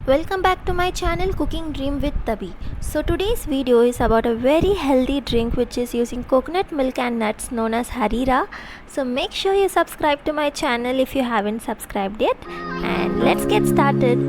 Welcome back to my channel Cooking Dream with Tabi. So today's video is about a very healthy drink which is using coconut milk and nuts known as Harira. So make sure you subscribe to my channel if you haven't subscribed yet, and let's get started.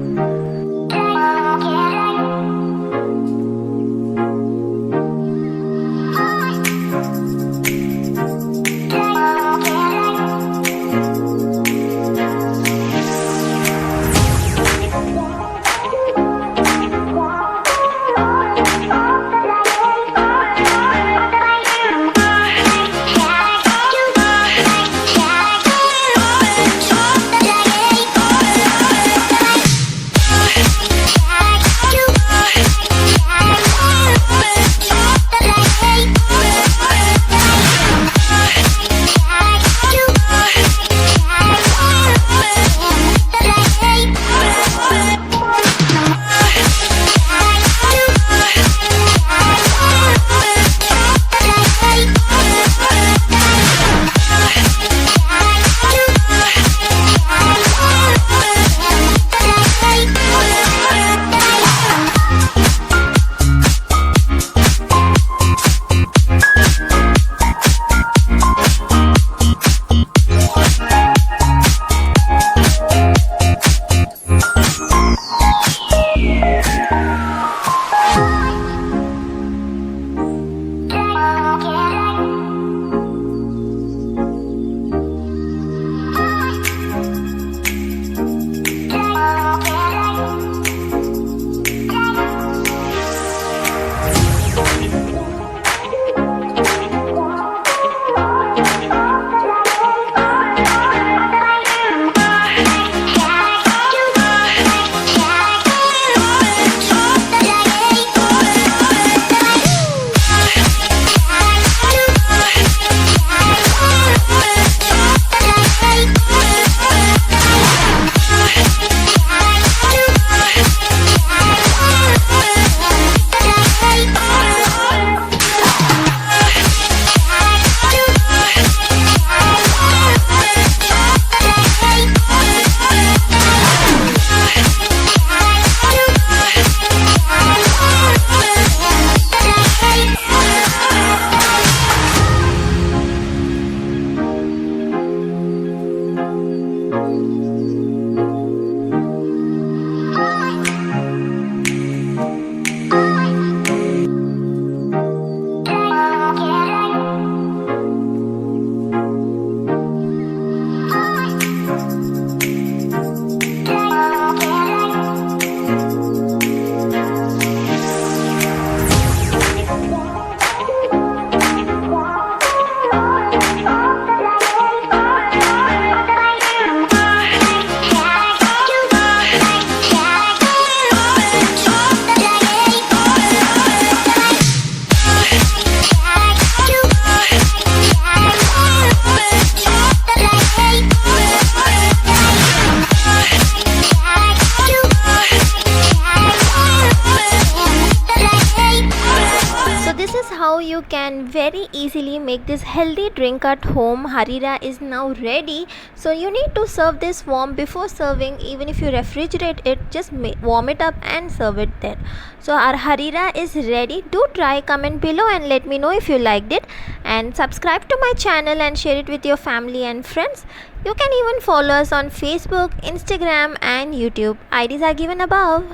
This is how you can very easily make this healthy drink at home. Harira is now ready. So you need to serve this warm before serving. Even if you refrigerate it, just warm it up and serve it then. So our Harira is ready. Do try, comment below and let me know if you liked it, and subscribe to my channel and share it with your family and friends. You can even follow us on Facebook, Instagram and YouTube. IDs are given above.